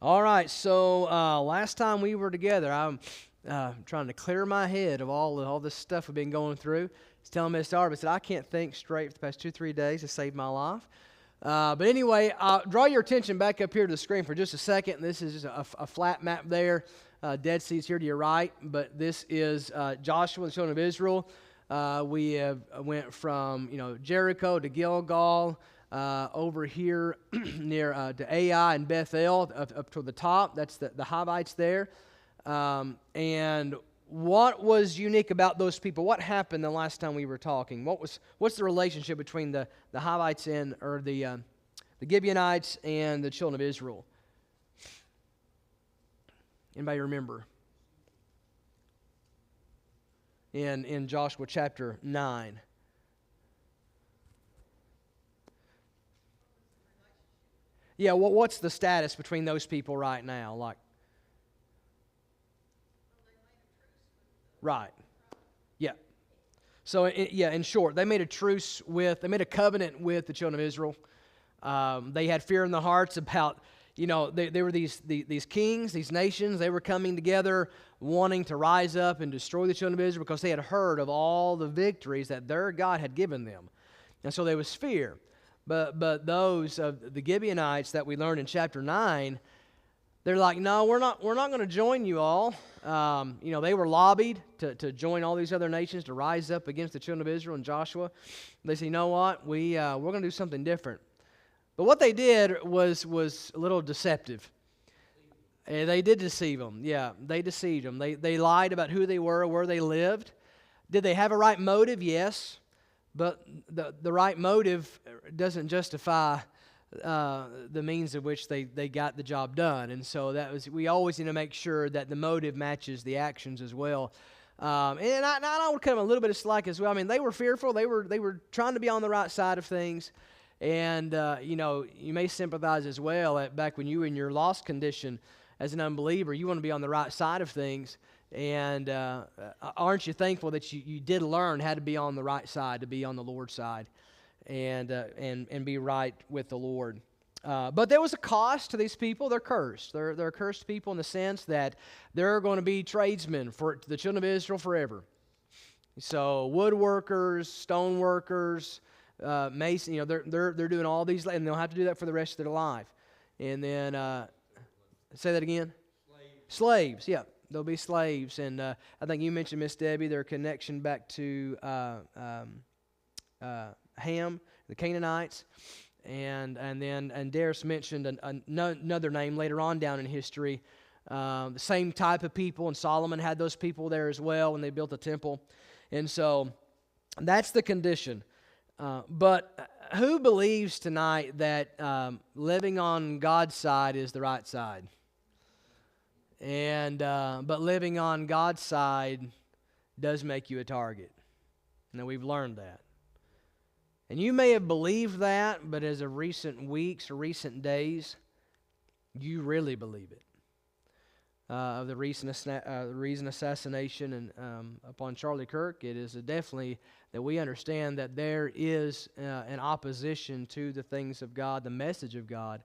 All right, so last time we were together, I'm trying to clear my head of all this stuff we've been going through. I was telling Miss Darby, I said, I can't think straight for the past 2-3 days. It saved my life. But anyway, draw your attention back up here to the screen for just a second. This is just a flat map there. Dead Sea's here to your right, but this is Joshua and the children of Israel. We have went from Jericho to Gilgal. Over here near to Ai and Bethel up to the top. That's the Hivites there. And what was unique about those people? What happened the last time we were talking? What's the relationship between the Hivites or the Gibeonites and the children of Israel? Anybody remember? In Joshua chapter 9. Yeah, what's the status between those people right now? Right. Yeah. So, in short, they made a covenant with the children of Israel. They had fear in their hearts about, they were these kings, these nations. They were coming together wanting to rise up and destroy the children of Israel because they had heard of all the victories that their God had given them. And so there was fear. But those of the Gibeonites that we learned in chapter 9, they're like, no, we're not going to join you all. They were lobbied to join all these other nations to rise up against the children of Israel and Joshua. They said, you know what, we're going to do something different. But what they did was a little deceptive. They did deceive them. Yeah, they deceived them. They lied about who they were, where they lived. Did they have a right motive? Yes. But the right motive doesn't justify the means of which they got the job done. And so we always need to make sure that the motive matches the actions as well. And I would cut them a little bit of slack as well. I mean, they were fearful. They were trying to be on the right side of things. And, you may sympathize as well back when you were in your lost condition as an unbeliever. You want to be on the right side of things. And aren't you thankful that you did learn how to be on the right side, to be on the Lord's side, and be right with the Lord? But there was a cost to these people. They're cursed. They're cursed people in the sense that they're going to be tradesmen for the children of Israel forever. So woodworkers, stone workers, mason. They're doing all these, and they'll have to do that for the rest of their life. And then say that again. Slaves. Yeah. They'll be slaves, and I think you mentioned, Miss Debbie, their connection back to Ham, the Canaanites, and Darius mentioned another name later on down in history. The same type of people, and Solomon had those people there as well when they built the temple, and so that's the condition. But who believes tonight that living on God's side is the right side? And but living on God's side does make you a target. Now, we've learned that. And you may have believed that, but as of recent weeks or recent days, you really believe it. Of the recent assassination and upon Charlie Kirk, it is definitely that we understand that there is an opposition to the things of God, the message of God.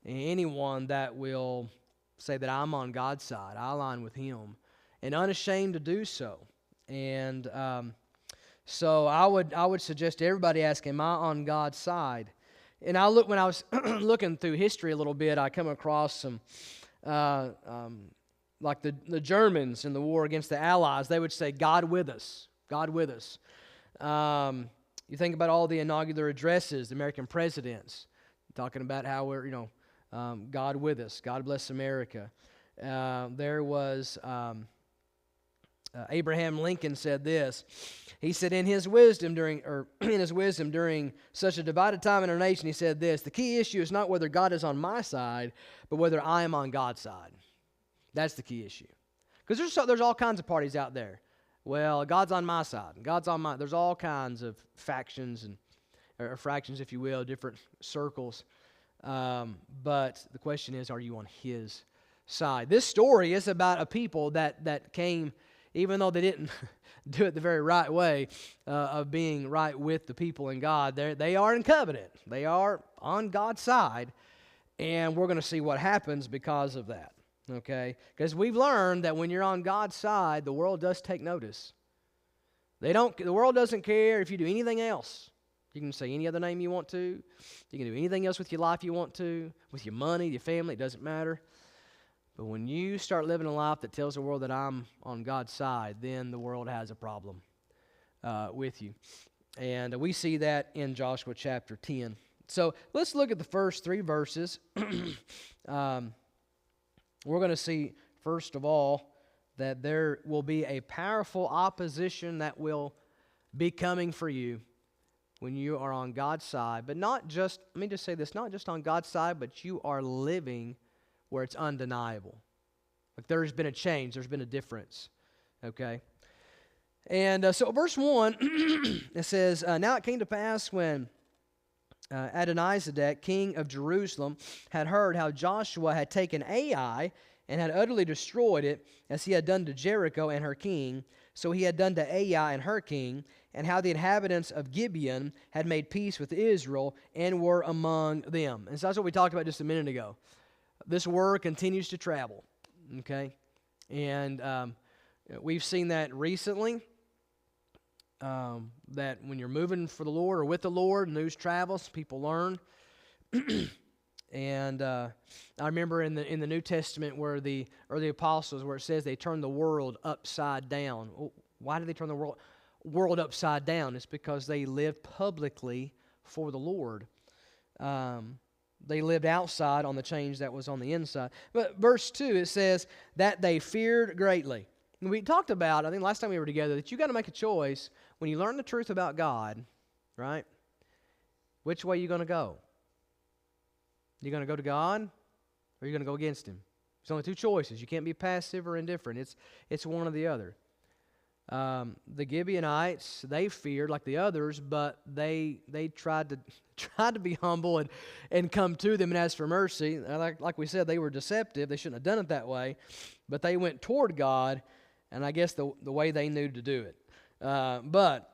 And anyone that will say that I'm on God's side, I align with Him, and unashamed to do so. And so I would suggest to everybody ask, am I on God's side? And when I was looking through history a little bit, I come across some like the Germans in the war against the Allies. They would say, "God with us, God with us." You think about all the inaugural addresses, the American presidents talking about how we're God with us. God bless America. There was Abraham Lincoln said this. He said in his wisdom during such a divided time in our nation, he said this: the key issue is not whether God is on my side, but whether I am on God's side. That's the key issue. Because there's all kinds of parties out there. Well, God's on my side. There's all kinds of factions or fractions, if you will, different circles. But the question is, are you on His side? This story is about a people that came, even though they didn't do it the very right way of being right with the people in God. They are in covenant. They are on God's side. And we're going to see what happens because of that, okay? Because we've learned that when you're on God's side, the world does take notice. The world doesn't care if you do anything else. You can say any other name you want to. You can do anything else with your life you want to, with your money, your family, it doesn't matter. But when you start living a life that tells the world that I'm on God's side, then the world has a problem with you. And we see that in Joshua chapter 10. So let's look at the first 3 verses. We're going to see, first of all, that there will be a powerful opposition that will be coming for you when you are on God's side. But not just, let me just say this, not just on God's side, but you are living where it's undeniable. Like there's been a change, there's been a difference. Okay? And so verse 1, it says, Now it came to pass when Adonizedek, king of Jerusalem, had heard how Joshua had taken Ai and had utterly destroyed it, as he had done to Jericho and her king, so he had done to Ai and her king, and how the inhabitants of Gibeon had made peace with Israel and were among them. And so that's what we talked about just a minute ago. This word continues to travel, okay? And we've seen that recently, that when you're moving for the Lord or with the Lord, news travels, people learn. And I remember in the New Testament where the early apostles, where it says they turned the world upside down. Why did they turn the world upside down? It's because they lived publicly for the Lord. They lived outside on the change that was on the inside. But verse 2, it says that they feared greatly. And we talked about, I think last time we were together, that you got to make a choice when you learn the truth about God, right? Which way are you going to go? You're going to go to God, or you're going to go against Him. There's only 2 choices. You can't be passive or indifferent. It's one or the other. The Gibeonites, they feared like the others, but they tried to be humble and come to them and ask for mercy. Like we said, they were deceptive. They shouldn't have done it that way, but they went toward God, and I guess the way they knew to do it. But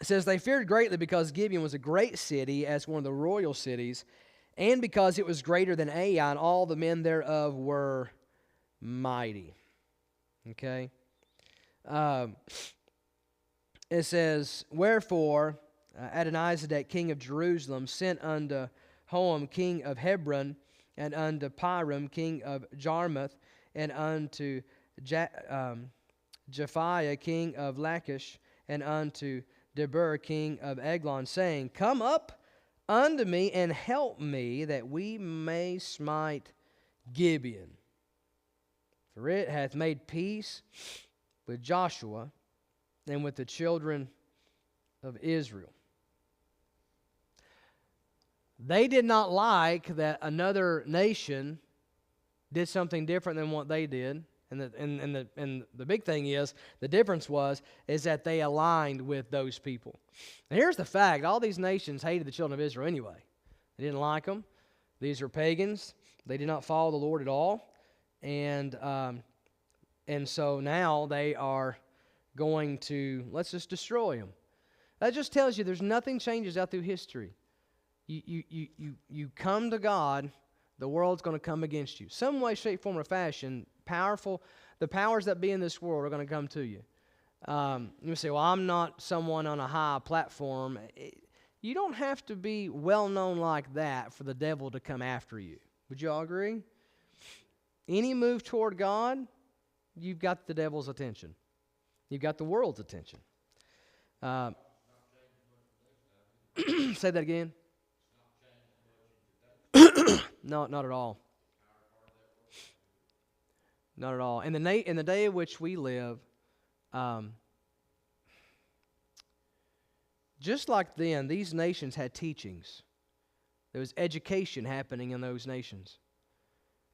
it says they feared greatly because Gibeon was a great city, as one of the royal cities, and because it was greater than Ai, and all the men thereof were mighty. Okay? It says, Wherefore Adonizedek, king of Jerusalem, sent unto Hoam, king of Hebron, and unto Piram, king of Jarmuth, and unto Japhiah, king of Lachish, and unto Debir, king of Eglon, saying, Come up unto me and help me, that we may smite Gibeon. For it hath made peace with Joshua and with the children of Israel. They did not like that another nation did something different than what they did. And the big thing is, the difference is that they aligned with those people. And here's the fact, all these nations hated the children of Israel anyway. They didn't like them. These are pagans. They did not follow the Lord at all. And so now they are going to, let's just destroy them. That just tells you there's nothing changes out through history. You come to God, the world's going to come against you. Some way, shape, form, or fashion, the powers that be in this world are going to come to you. You say, well, I'm not someone on a high platform. You don't have to be well-known like that for the devil to come after you. Would you all agree? Any move toward God, you've got the devil's attention. You've got the world's attention. Say that again. No, not at all. Not at all. In the day in which we live, just like then, these nations had teachings. There was education happening in those nations.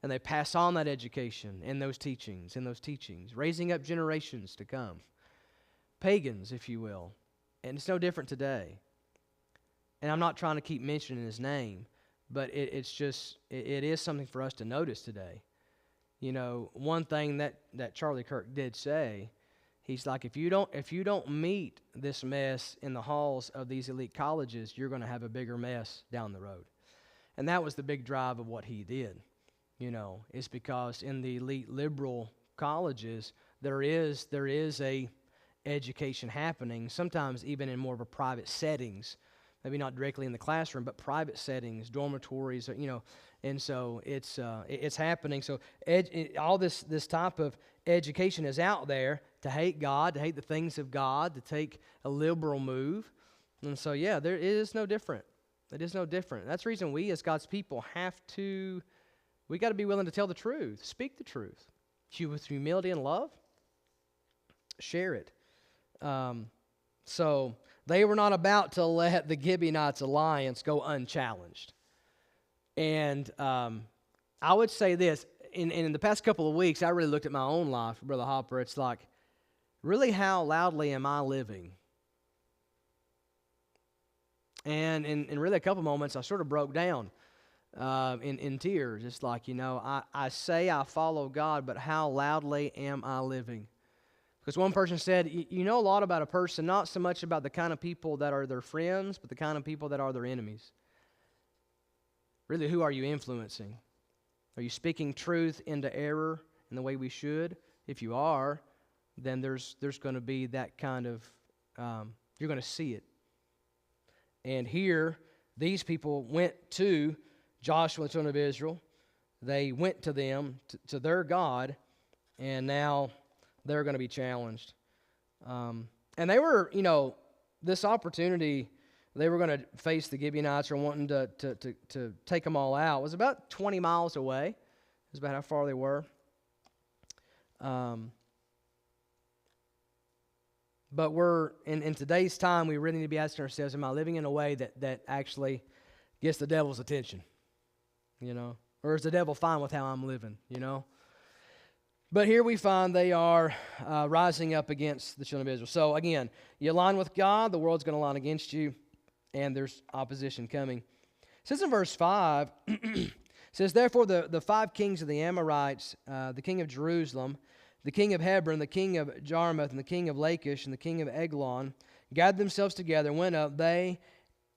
And they pass on that education and those teachings, raising up generations to come. Pagans, if you will. And it's no different today. And I'm not trying to keep mentioning his name, but it is something for us to notice today. You know, one thing that Charlie Kirk did say, he's like, if you don't meet this mess in the halls of these elite colleges, you're going to have a bigger mess down the road. And that was the big drive of what he did, is because in the elite liberal colleges, there is a education happening, sometimes even in more of a private settings, maybe not directly in the classroom, but private settings, dormitories, and so it's happening. So all this type of education is out there to hate God, to hate the things of God, to take a liberal move. And so, yeah, it is no different. It is no different. That's the reason we as God's people we got to be willing to tell the truth, speak the truth. With humility and love, share it. So they were not about to let the Gibeonites alliance go unchallenged. And I would say this, in the past couple of weeks, I really looked at my own life, Brother Hopper. It's like, really, how loudly am I living? And in really a couple moments, I sort of broke down in tears. It's like, I say I follow God, but how loudly am I living? Because one person said, you know a lot about a person, not so much about the kind of people that are their friends, but the kind of people that are their enemies. Really, who are you influencing? Are you speaking truth into error in the way we should? If you are, then there's going to be that kind of, you're going to see it. And here, these people went to Joshua, the son of Israel. They went to them, to their God, and now they're going to be challenged. And they were, this opportunity, they were going to face the Gibeonites or wanting to take them all out. It was about 20 miles away. That's about how far they were. But we're, in today's time, we really need to be asking ourselves, am I living in a way that actually gets the devil's attention? Or is the devil fine with how I'm living, But here we find they are rising up against the children of Israel. So again, you align with God, the world's going to align against you, and there's opposition coming. It says in verse 5, it says, therefore the 5 kings of the Amorites, the king of Jerusalem, the king of Hebron, the king of Jarmuth, and the king of Lachish, and the king of Eglon, gathered themselves together, went up, they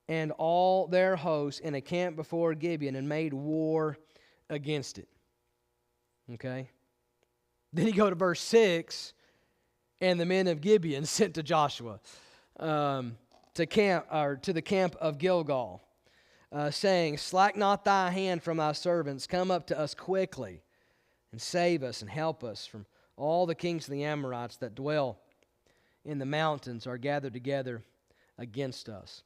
and all their hosts, in a camp before Gibeon, and made war against it. Okay? Then you go to verse 6, and the men of Gibeon sent to Joshua to the camp of Gilgal, saying, slack not thy hand from thy servants, come up to us quickly, and save us and help us from all the kings of the Amorites that dwell in the mountains are gathered together against us.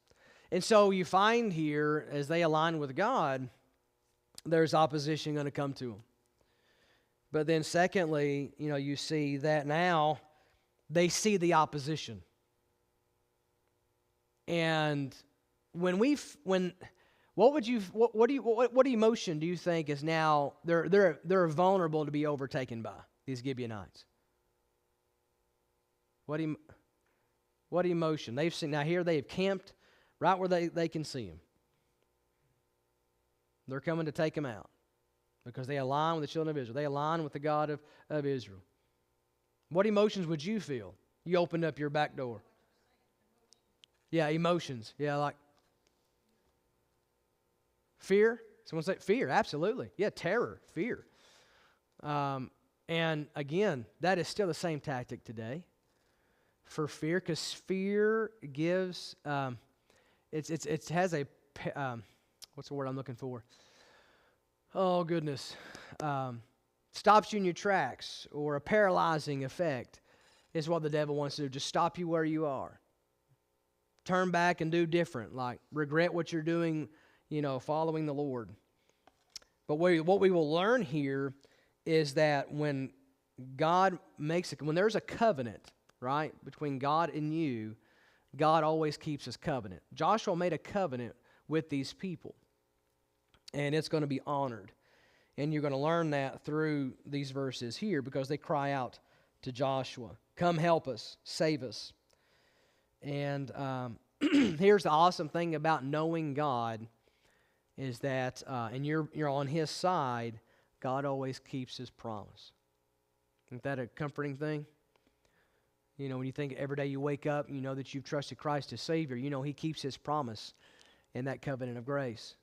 And so you find here, as they align with God, there's opposition going to come to them. But then secondly, you see that now they see the opposition. And what emotion do you think is now they're vulnerable to be overtaken by these Gibeonites? What emotion? They've seen, now here they have camped right where they can see them. They're coming to take them out because they align with the children of Israel. They align with the God of Israel. What emotions would you feel? You opened up your back door. Yeah, emotions. Yeah, like fear. Someone say fear. Absolutely. Yeah, terror, fear. And again, that is still the same tactic today for fear, because fear gives it has a what's the word I'm looking for? Oh goodness, stops you in your tracks, or a paralyzing effect is what the devil wants to do. Just stop you where you are. Turn back and do different, like regret what you're doing, following the Lord. But what we will learn here is that when God when there's a covenant, right, between God and you, God always keeps his covenant. Joshua made a covenant with these people, and it's going to be honored. And you're going to learn that through these verses here, because they cry out to Joshua, come help us, save us. And here's the awesome thing about knowing God is that, and you're on his side, God always keeps his promise. Isn't that a comforting thing? When you think every day you wake up, you know that you've trusted Christ as Savior, he keeps his promise in that covenant of grace.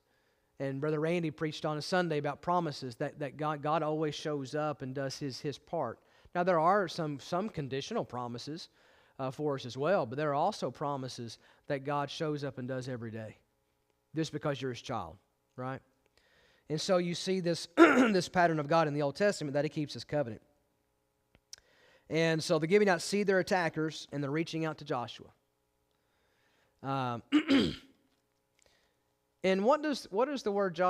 And Brother Randy preached on a Sunday about promises, that God always shows up and does his part. Now, there are some conditional promises for us as well, but there are also promises that God shows up and does every day, just because you're his child, right? And so you see this, this pattern of God in the Old Testament, that he keeps his covenant. And so they're giving out seed their attackers, and they're reaching out to Joshua. And what does the word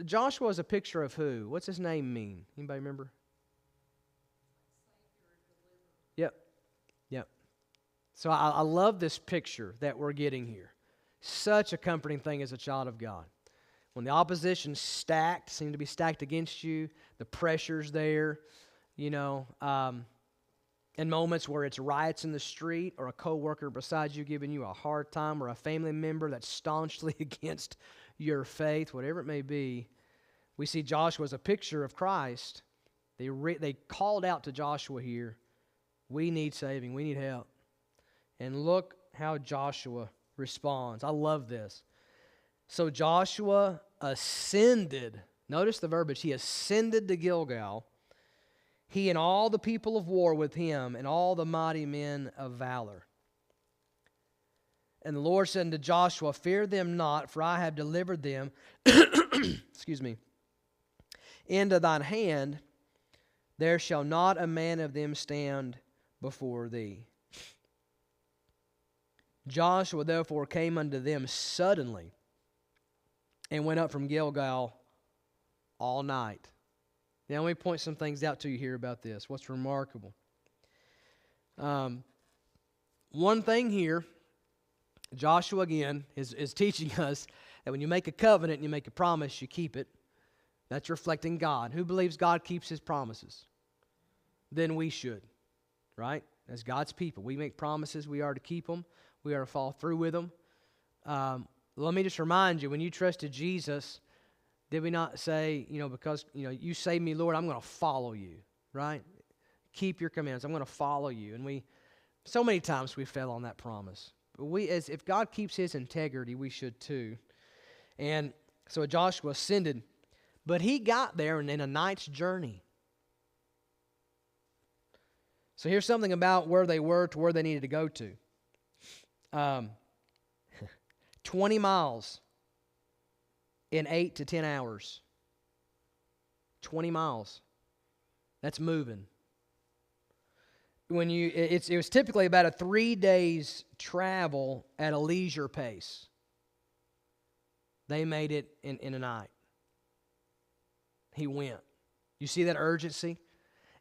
Joshua is a picture of who? What's his name mean? Anybody remember? Yep. So I love this picture that we're getting here. Such a comforting thing as a child of God. When the opposition's stacked, seem to be stacked against you, the pressure's there, in moments where it's riots in the street, or a coworker beside you giving you a hard time, or a family member that's staunchly against your faith, whatever it may be, we see Joshua as a picture of Christ. They called out to Joshua here, we need saving, we need help. And look how Joshua responds. I love this. So Joshua ascended. Notice the verbiage. He ascended to Gilgal, he and all the people of war with him, and all the mighty men of valor. And the Lord said unto Joshua, fear them not, for I have delivered them into thine hand. There shall not a man of them stand before thee. Joshua therefore came unto them suddenly, and went up from Gilgal all night. Now, let me point some things out to you here about this. What's remarkable? One thing here, Joshua again is teaching us that when you make a covenant and you make a promise, you keep it. That's reflecting God. Who believes God keeps his promises? Then we should, right? As God's people, we make promises. We are to keep them. We are to follow through with them. Let me just remind you, when you trusted Jesus, did we not say, because, you saved me, Lord, I'm going to follow you, right? Keep your commands. I'm going to follow you. And so many times we fell on that promise. But if God keeps his integrity, we should too. And so Joshua ascended, but he got there in a night's journey. So here's something about where they were to where they needed to go to. 20 miles. In 8 to 10 hours. 20 miles. That's moving. It was typically about a 3 days travel at a leisure pace. They made it in a night. He went. You see that urgency?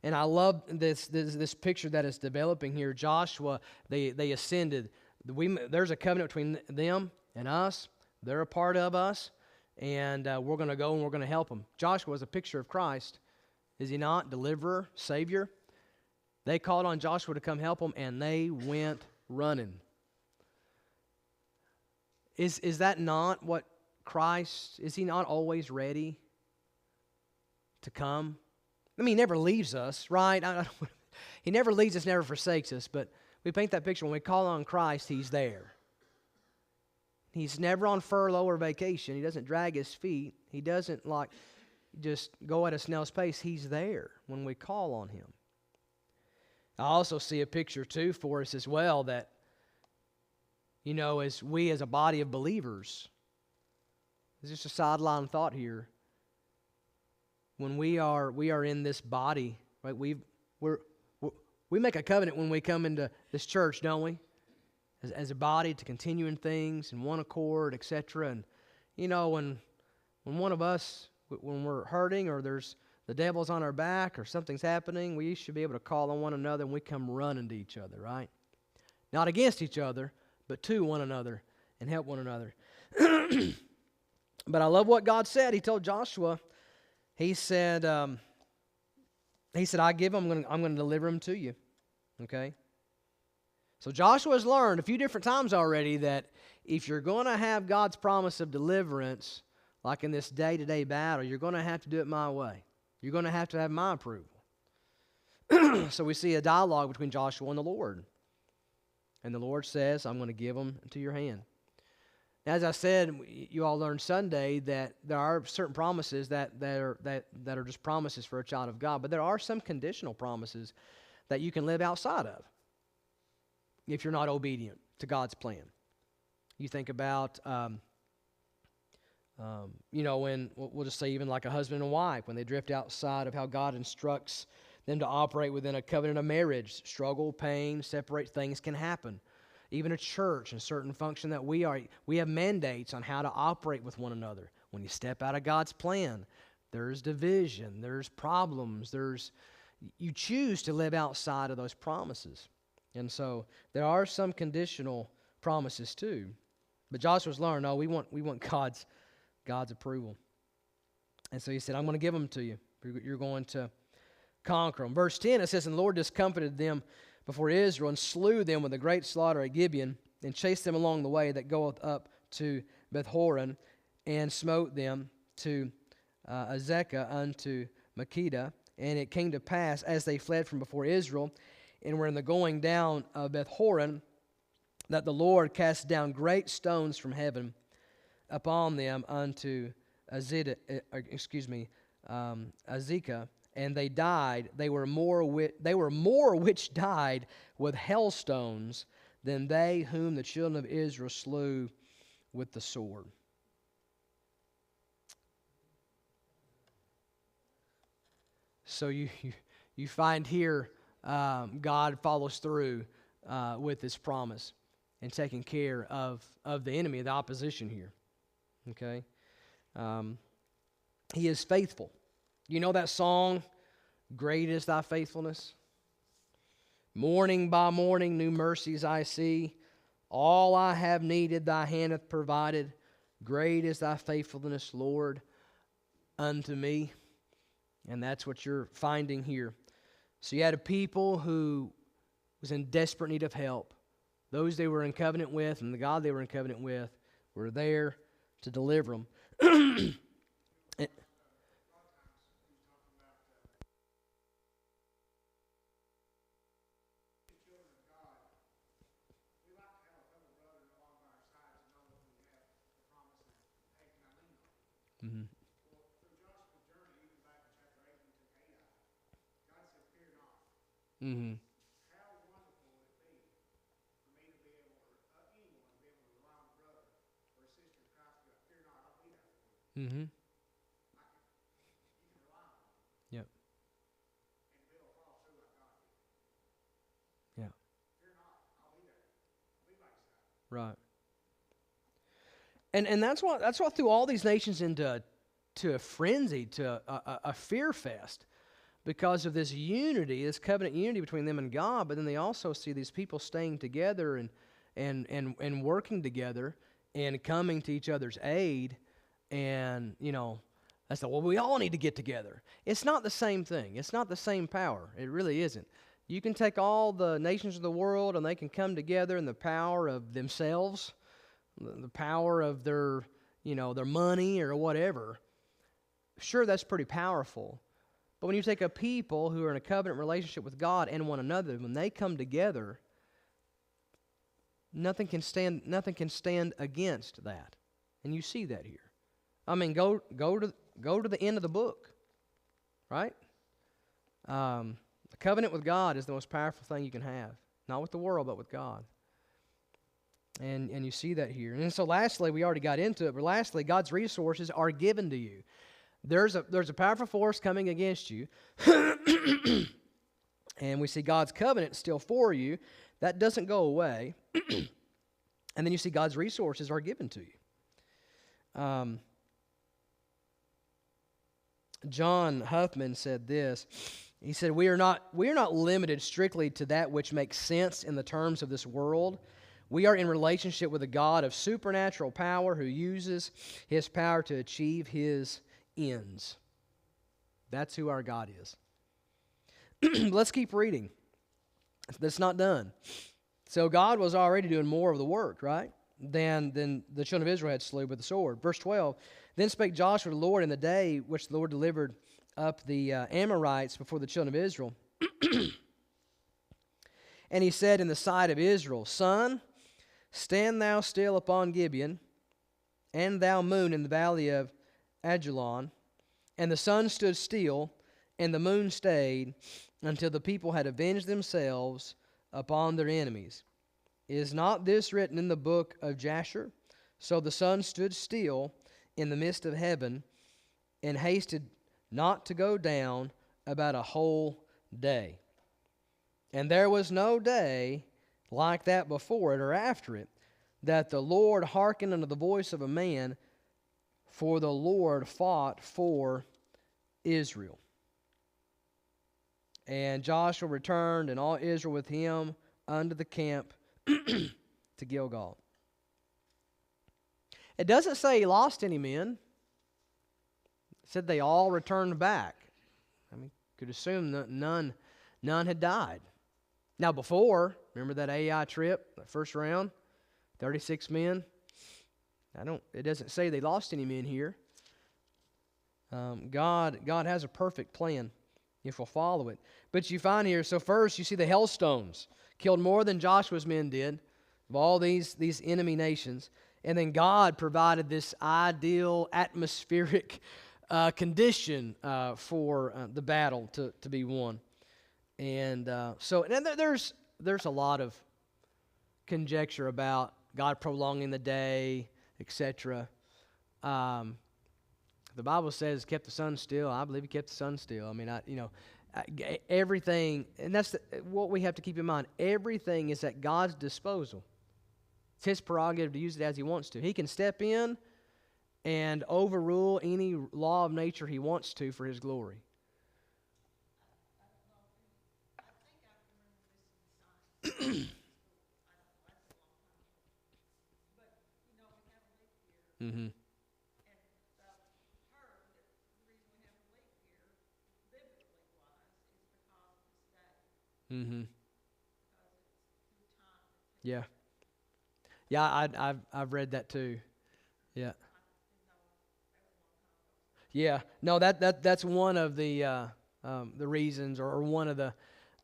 And I love this picture that is developing here. Joshua, they ascended. There's a covenant between them and us. They're a part of us. And we're going to go and we're going to help them. Joshua is a picture of Christ. Is he not? Deliverer, Savior. They called on Joshua to come help them, and they went running. Is that not what Christ, is he not always ready to come? I mean, he never leaves us, right? He never leaves us, never forsakes us, but we paint that picture when we call on Christ, he's there. He's never on furlough or vacation. He doesn't drag his feet. He doesn't just go at a snail's pace. He's there when we call on him. I also see a picture too for us as well that, as we as a body of believers, it's just a sideline thought here. When we are in this body, right? We make a covenant when we come into this church, don't we? As a body to continue in things in one accord, etc. And when one of us, when we're hurting or there's the devil's on our back or something's happening, we should be able to call on one another and we come running to each other, right? Not against each other, but to one another and help one another. But I love what God said. He told Joshua, he said, I give them, I'm going to deliver them to you. Okay? So Joshua has learned a few different times already that if you're going to have God's promise of deliverance, like in this day-to-day battle, you're going to have to do it my way. You're going to have my approval. So we see a dialogue between Joshua and the Lord. And the Lord says, I'm going to give them into your hand. As I said, you all learned Sunday that there are certain promises that are just promises for a child of God, but there are some conditional promises that you can live outside of if you're not obedient to God's plan. You think about, when we'll just say even like a husband and wife, when they drift outside of how God instructs them to operate within a covenant of marriage, struggle, pain, separate things can happen. Even a church and certain function that we have mandates on how to operate with one another. When you step out of God's plan, there's division, there's problems, you choose to live outside of those promises. And so there are some conditional promises too. But Joshua's learned, no, we want God's approval. And so he said, I'm going to give them to you. You're going to conquer them. Verse 10, it says, and the Lord discomfited them before Israel and slew them with a great slaughter at Gibeon and chased them along the way that goeth up to Beth-horon and smote them to Azekah unto Makkedah. And it came to pass as they fled from before Israel and were in the going down of Beth-horon that the Lord cast down great stones from heaven upon them unto Azekah, and they died. They were more which died with hailstones than they whom the children of Israel slew with the sword. So you find here God follows through with His promise and taking care of the enemy, the opposition here. Okay, He is faithful. You know that song, Great is Thy Faithfulness? Morning by morning, new mercies I see. All I have needed, Thy hand hath provided. Great is Thy faithfulness, Lord, unto me. And that's what you're finding here. So you had a people who was in desperate need of help. Those they were in covenant with and the God they were in covenant with were there to deliver them. Mm-hmm. Mm-hmm. Mm-hmm. Yep. Yeah. Right. And that's what threw all these nations into a frenzy, to a fear fest, because of this unity, this covenant unity between them and God. But then they also see these people staying together and working together and coming to each other's aid. And I said, well, we all need to get together. It's not the same thing. It's not the same power. It really isn't. You can take all the nations of the world and they can come together in the power of themselves, the power of their money or whatever. Sure, that's pretty powerful. But when you take a people who are in a covenant relationship with God and one another, when they come together, nothing can stand against that. And you see that here. I mean, go to the end of the book, right? A covenant with God is the most powerful thing you can have. Not with the world, but with God. And you see that here. And so lastly, we already got into it, but lastly, God's resources are given to you. There's a powerful force coming against you, and we see God's covenant still for you. That doesn't go away. And then you see God's resources are given to you. John Huffman said this. He said, we are not limited strictly to that which makes sense in the terms of this world. We are in relationship with a God of supernatural power who uses His power to achieve His ends. That's who our God is. Let's keep reading. That's not done. So God was already doing more of the work, right, than the children of Israel had slew with the sword. Verse 12, then spake Joshua to the Lord in the day which the Lord delivered up the Amorites before the children of Israel. And he said in the sight of Israel, Son, stand thou still upon Gibeon, and thou moon in the valley of Ajalon. And the sun stood still, and the moon stayed, until the people had avenged themselves upon their enemies. Is not this written in the book of Jasher? So the sun stood still in the midst of heaven, and hasted not to go down about a whole day. And there was no day like that before it or after it, that the Lord hearkened unto the voice of a man, for the Lord fought for Israel. And Joshua returned, and all Israel with him, unto the camp to Gilgal. It doesn't say he lost any men. It said they all returned back. I mean, could assume that none had died. Now before, remember that AI trip, the first round, 36 men? It doesn't say they lost any men here. God has a perfect plan if we'll follow it. But you find here, so first you see the hailstones killed more than Joshua's men did of all these enemy nations. And then God provided this ideal atmospheric condition for the battle to be won. And there's a lot of conjecture about God prolonging the day, etc. The Bible says kept the sun still. I believe he kept the sun still. I mean, everything, and that's what we have to keep in mind. Everything is at God's disposal. It's his prerogative to use it as he wants to. He can step in and overrule any law of nature he wants to for his glory. Mm-hmm. Mm-hmm. Yeah. Yeah, I've read that too. Yeah. Yeah. No, that's one of the reasons, or one of the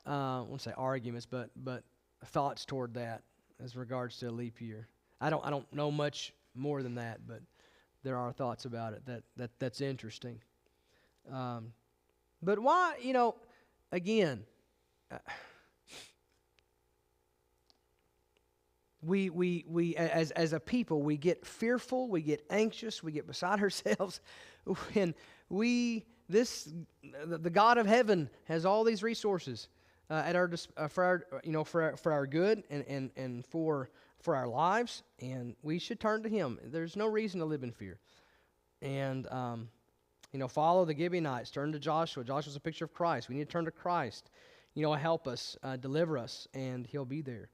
I won't say arguments, but thoughts toward that as regards to a leap year. I don't know much more than that, but there are thoughts about it that's interesting. But why, again, we as a people, we get fearful, we get anxious, we get beside ourselves when the God of heaven has all these resources at our for our good and for our lives, and we should turn to him. There's no reason to live in fear. And follow the Gibeonites, turn to Joshua. Joshua's a picture of Christ. We need to turn to Christ. Help us, deliver us, and he'll be there.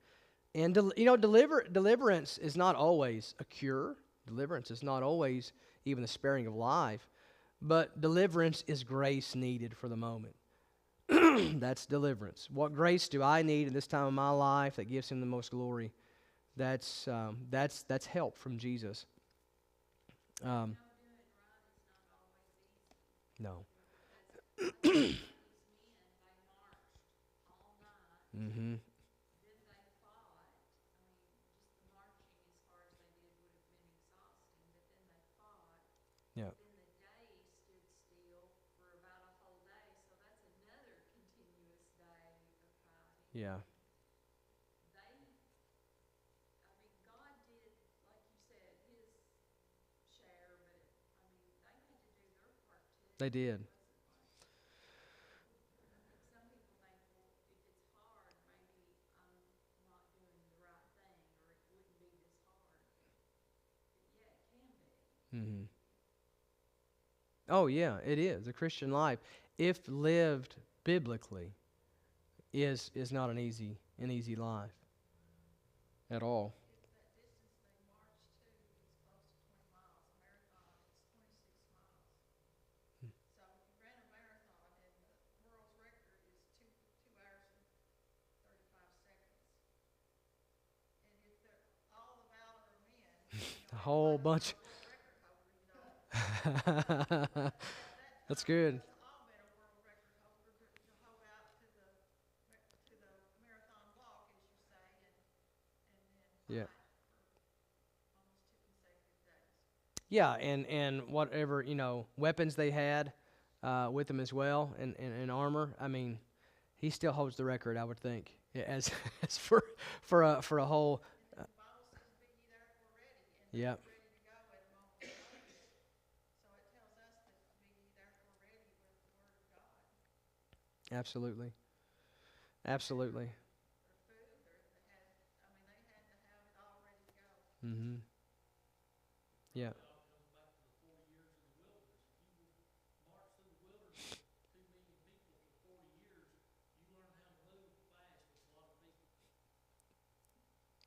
And deliverance is not always a cure. Deliverance is not always even the sparing of life. But deliverance is grace needed for the moment. That's deliverance. What grace do I need in this time of my life that gives him the most glory? That's help from Jesus. No. Mm-hmm. Yeah. Yeah. They did. Mm-hmm. Oh yeah, it is. The Christian life, if lived biblically, is not an easy life at all. A whole bunch. That's good. Yeah. Yeah, and whatever weapons they had with them as well, and armor. I mean, he still holds the record, I would think, as as for a whole. Uh, yeah, absolutely, absolutely. Hmm. Yeah.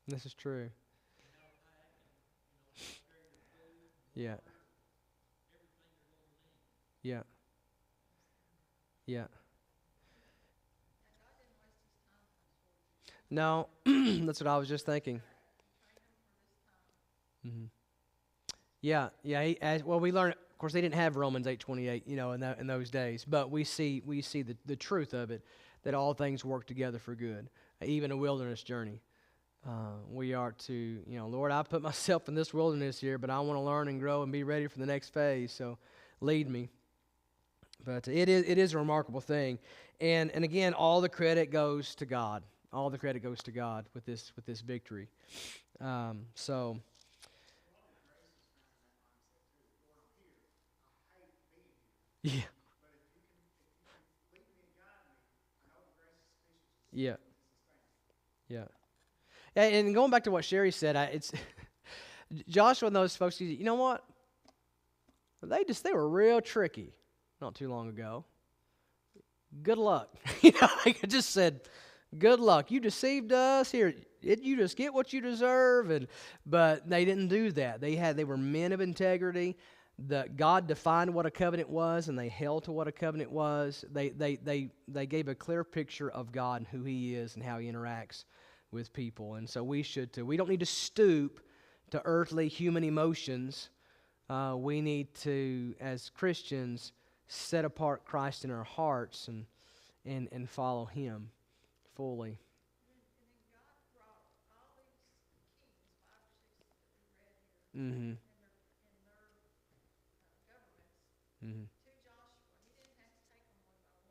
This is true. Yeah, yeah, yeah. No, that's what I was just thinking. Hmm. Yeah, yeah. Well, we learn. Of course, they didn't have Romans 8:28, in those days. But we see the truth of it, that all things work together for good, even a wilderness journey. We are to, Lord, I put myself in this wilderness here, but I want to learn and grow and be ready for the next phase. So, lead me. But it is a remarkable thing, and again, all the credit goes to God. All the credit goes to God with this victory. So, yeah, yeah, yeah. And going back to what Sherry said, it's Joshua and those folks. You know what? They were real tricky not too long ago. Good luck. I just said, good luck. You deceived us. Here, you just get what you deserve. But they didn't do that. They were men of integrity. God defined what a covenant was, and they held to what a covenant was. They gave a clear picture of God and who He is and how He interacts with people. And so we should too. We don't need to stoop to earthly human emotions. We need to, as Christians, set apart Christ in our hearts and follow Him fully. Mm-hmm. Mm-hmm.